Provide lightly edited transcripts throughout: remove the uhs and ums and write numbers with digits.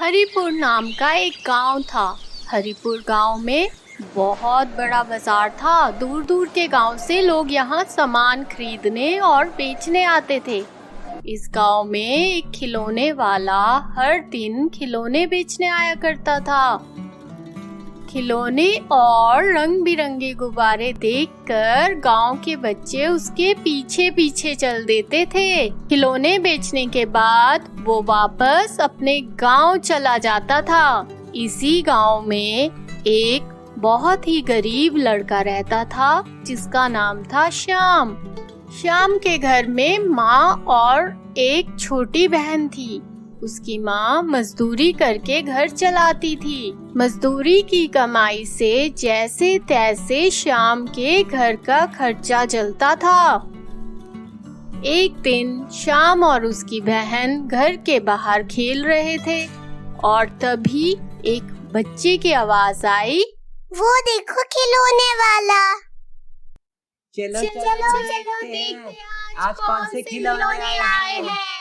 हरिपुर नाम का एक गांव था। हरिपुर गांव में बहुत बड़ा बाजार था। दूर दूर के गांव से लोग यहाँ सामान खरीदने और बेचने आते थे। इस गांव में एक खिलौने वाला हर दिन खिलौने बेचने आया करता था। खिलौने और रंग बिरंगे गुब्बारे देखकर गांव के बच्चे उसके पीछे पीछे चल देते थे। खिलौने बेचने के बाद वो वापस अपने गांव चला जाता था। इसी गांव में एक बहुत ही गरीब लड़का रहता था जिसका नाम था श्याम। श्याम के घर में माँ और एक छोटी बहन थी। उसकी माँ मजदूरी करके घर चलाती थी। मजदूरी की कमाई से जैसे तैसे श्याम के घर का खर्चा चलता था। एक दिन श्याम और उसकी बहन घर के बाहर खेल रहे थे और तभी एक बच्चे की आवाज आई, वो देखो खिलौने वाला। चलो देखते हैं आज कौन से खिलौने आए हैं।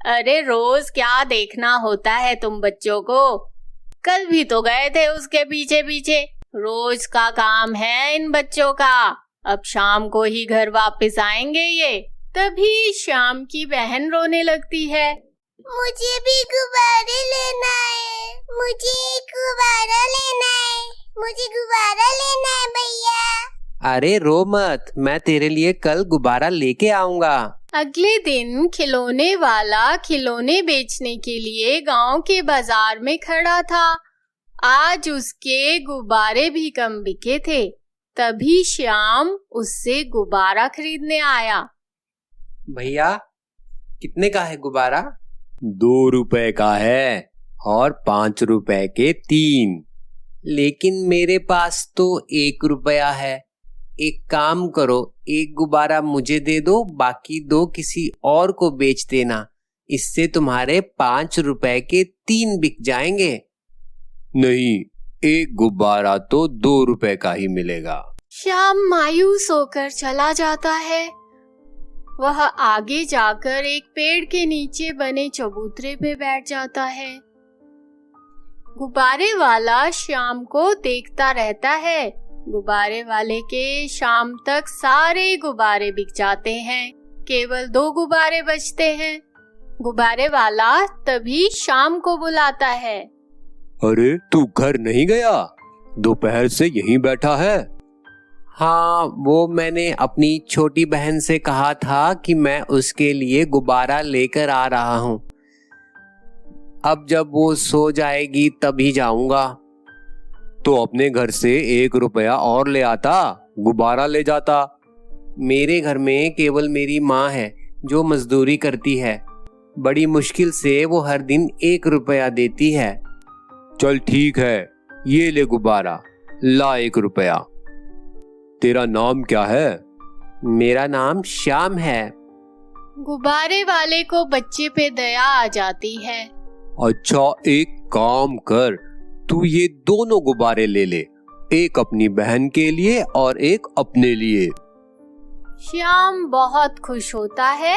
अरे रोज क्या देखना होता है तुम बच्चों को? कल भी तो गए थे उसके पीछे पीछे। रोज का काम है इन बच्चों का। अब शाम को ही घर वापस आएंगे ये। तभी श्याम की बहन रोने लगती है। मुझे भी गुब्बारे लेना है, मुझे गुब्बारा लेना है, मुझे गुब्बारा लेना है भैया। अरे रो मत, मैं तेरे लिए कल गुब्बारा लेके आऊंगा। अगले दिन खिलौने वाला खिलौने बेचने के लिए गांव के बाजार में खड़ा था। आज उसके गुब्बारे भी कम बिके थे। तभी श्याम उससे गुब्बारा खरीदने आया। भैया कितने का है गुब्बारा? 2 रुपए का है और 5 रुपए के 3। लेकिन मेरे पास तो 1 रुपया है। एक काम करो, एक गुब्बारा मुझे दे दो, बाकी 2 किसी और को बेच देना। इससे तुम्हारे 5 रुपए के 3 बिक जाएंगे। नहीं, एक गुब्बारा तो 2 रुपए का ही मिलेगा। श्याम मायूस होकर चला जाता है। वह आगे जाकर एक पेड़ के नीचे बने चबूतरे पे बैठ जाता है। गुब्बारे वाला श्याम को देखता रहता है। गुब्बारे वाले के शाम तक सारे गुब्बारे बिक जाते हैं। केवल 2 गुब्बारे बचते हैं। गुब्बारे वाला तभी शाम को बुलाता है। अरे तू घर नहीं गया? दोपहर से यहीं बैठा है? हाँ, वो मैंने अपनी छोटी बहन से कहा था कि मैं उसके लिए गुब्बारा लेकर आ रहा हूँ। अब जब वो सो जाएगी तभी जाऊंगा। तो अपने घर से 1 रुपया और ले आता, गुब्बारा ले जाता। मेरे घर में केवल मेरी माँ है जो मजदूरी करती है। बड़ी मुश्किल से वो हर दिन 1 रुपया देती है। चल ठीक है, ये ले गुब्बारा, ला 1 रुपया। तेरा नाम क्या है? मेरा नाम श्याम है। गुब्बारे वाले को बच्चे पे दया आ जाती है। अच्छा एक काम कर, तू ये दोनों गुब्बारे ले ले, एक अपनी बहन के लिए और एक अपने लिए। श्याम बहुत खुश होता है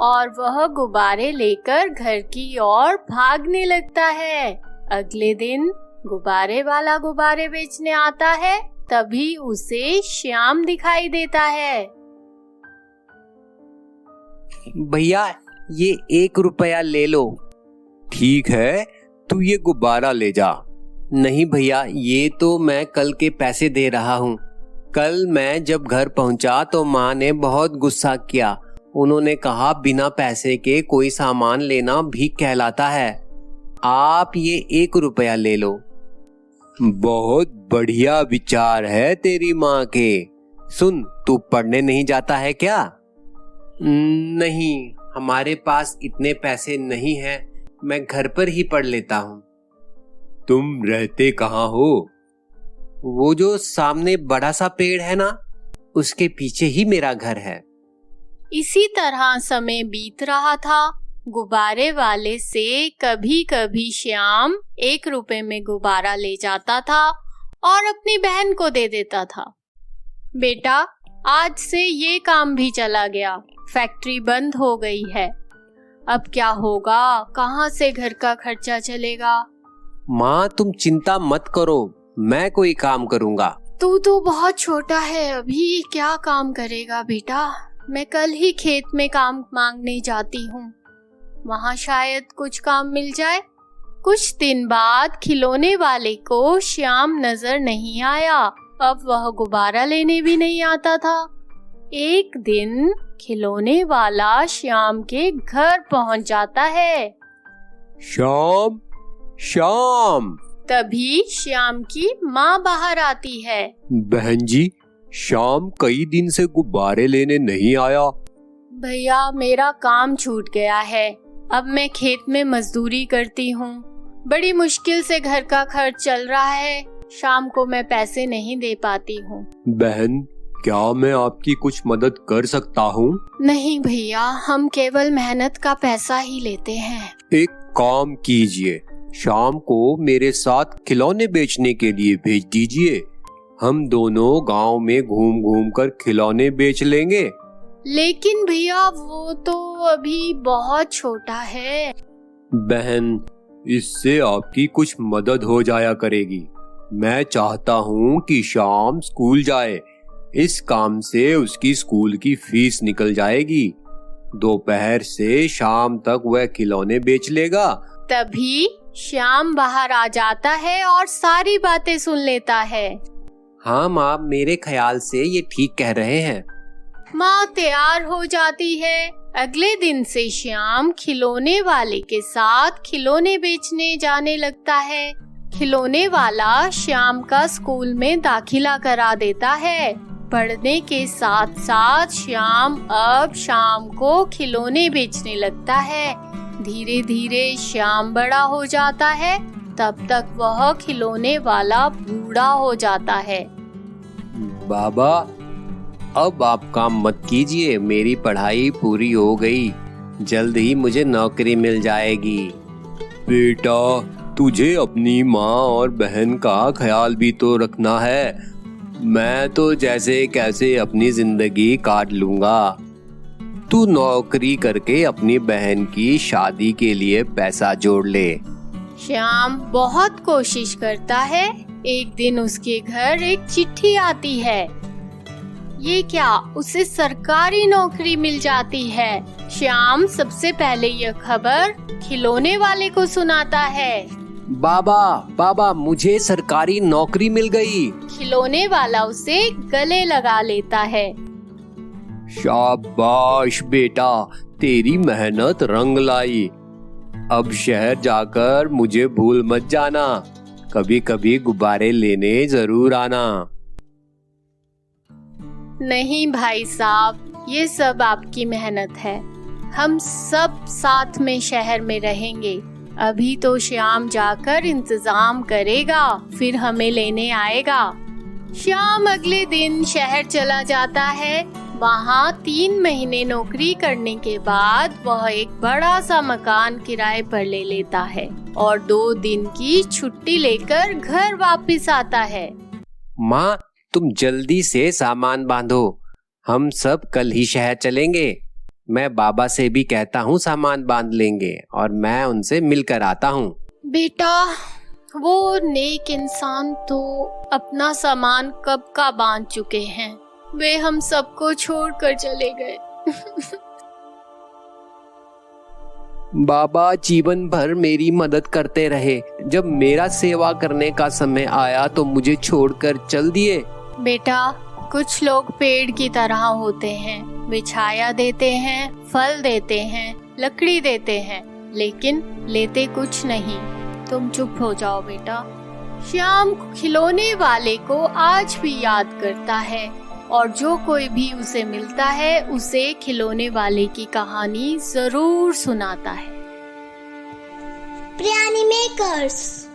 और वह गुब्बारे लेकर घर की ओर भागने लगता है। अगले दिन गुब्बारे वाला गुब्बारे बेचने आता है। तभी उसे श्याम दिखाई देता है। भैया ये 1 रुपया ले लो। ठीक है, तू ये गुब्बारा ले जा। नहीं भैया, ये तो मैं कल के पैसे दे रहा हूँ। कल मैं जब घर पहुंचा तो माँ ने बहुत गुस्सा किया। उन्होंने कहा बिना पैसे के कोई सामान लेना भीख कहलाता है। आप ये 1 रुपया ले लो। बहुत बढ़िया विचार है तेरी माँ के। सुन, तू पढ़ने नहीं जाता है क्या? नहीं, हमारे पास इतने पैसे नहीं हैं। मैं घर पर ही पढ़ लेता हूँ। तुम रहते कहाँ हो? वो जो सामने बड़ा सा पेड़ है ना, उसके पीछे ही मेरा घर है। इसी तरह समय बीत रहा था। गुब्बारे वाले से कभी कभी श्याम 1 रुपए में गुब्बारा ले जाता था और अपनी बहन को दे देता था। बेटा, आज से ये काम भी चला गया। फैक्ट्री बंद हो गई है। अब क्या होगा, कहाँ से घर का खर्चा चलेगा? माँ तुम चिंता मत करो, मैं कोई काम करूँगा। तू तो बहुत छोटा है, अभी क्या काम करेगा बेटा? मैं कल ही खेत में काम मांगने जाती हूँ, वहाँ शायद कुछ काम मिल जाए। कुछ दिन बाद खिलौने वाले को श्याम नजर नहीं आया। अब वह गुब्बारा लेने भी नहीं आता था। एक दिन खिलौने वाला श्याम के घर पहुंच जाता है। श्याम, श्याम। तभी श्याम की माँ बाहर आती है। बहन जी, श्याम कई दिन से गुब्बारे लेने नहीं आया। भैया मेरा काम छूट गया है, अब मैं खेत में मजदूरी करती हूँ। बड़ी मुश्किल से घर का खर्च चल रहा है, शाम को मैं पैसे नहीं दे पाती हूँ। बहन, क्या मैं आपकी कुछ मदद कर सकता हूँ? नहीं भैया, हम केवल मेहनत का पैसा ही लेते हैं। एक काम कीजिए, शाम को मेरे साथ खिलौने बेचने के लिए भेज दीजिए। हम दोनों गांव में घूम घूम कर खिलौने बेच लेंगे। लेकिन भैया वो तो अभी बहुत छोटा है। बहन, इससे आपकी कुछ मदद हो जाया करेगी। मैं चाहता हूँ कि शाम स्कूल जाए, इस काम से उसकी स्कूल की फीस निकल जाएगी। दोपहर से शाम तक वह खिलौने बेच लेगा। तभी श्याम बाहर आ जाता है और सारी बातें सुन लेता है। हाँ माँ, मेरे ख्याल से ये ठीक कह रहे हैं। माँ तैयार हो जाती है। अगले दिन से श्याम खिलौने वाले के साथ खिलौने बेचने जाने लगता है। खिलौने वाला श्याम का स्कूल में दाखिला करा देता है। पढ़ने के साथ साथ श्याम अब शाम को खिलौने बेचने लगता है। धीरे धीरे श्याम बड़ा हो जाता है, तब तक वह खिलौने वाला बूढ़ा हो जाता है। बाबा, अब आप काम मत कीजिए, मेरी पढ़ाई पूरी हो गई, जल्द ही मुझे नौकरी मिल जाएगी। बेटा, तुझे अपनी माँ और बहन का ख्याल भी तो रखना है। मैं तो जैसे कैसे अपनी जिंदगी काट लूंगा। तू नौकरी करके अपनी बहन की शादी के लिए पैसा जोड़ ले। श्याम बहुत कोशिश करता है। एक दिन उसके घर एक चिट्ठी आती है। ये क्या, उसे सरकारी नौकरी मिल जाती है। श्याम सबसे पहले यह खबर खिलौने वाले को सुनाता है। बाबा, बाबा, मुझे सरकारी नौकरी मिल गई। खिलौने वाला उसे गले लगा लेता है। शाबाश बेटा, तेरी मेहनत रंग लाई। अब शहर जाकर मुझे भूल मत जाना, कभी कभी गुब्बारे लेने जरूर आना। नहीं भाई साहब, ये सब आपकी मेहनत है। हम सब साथ में शहर में रहेंगे। अभी तो श्याम जाकर इंतजाम करेगा, फिर हमें लेने आएगा। श्याम अगले दिन शहर चला जाता है। वहाँ 3 महीने नौकरी करने के बाद वह एक बड़ा सा मकान किराए पर ले लेता है और 2 दिन की छुट्टी लेकर घर वापस आता है। माँ, तुम जल्दी से सामान बांधो, हम सब कल ही शहर चलेंगे। मैं बाबा से भी कहता हूँ सामान बांध लेंगे और मैं उनसे मिलकर आता हूँ। बेटा, वो नेक इंसान तो अपना सामान कब का बांध चुके हैं। वे हम सबको छोड़कर चले गए। बाबा जीवन भर मेरी मदद करते रहे, जब मेरा सेवा करने का समय आया तो मुझे छोड़कर चल दिए। बेटा, कुछ लोग पेड़ की तरह होते हैं। वे छाया देते हैं, फल देते हैं, लकड़ी देते हैं, लेकिन लेते कुछ नहीं। तुम चुप हो जाओ बेटा। श्याम खिलौने वाले को आज भी याद करता है और जो कोई भी उसे मिलता है उसे खिलौने वाले की कहानी जरूर सुनाता है। प्राणी मेकर्स।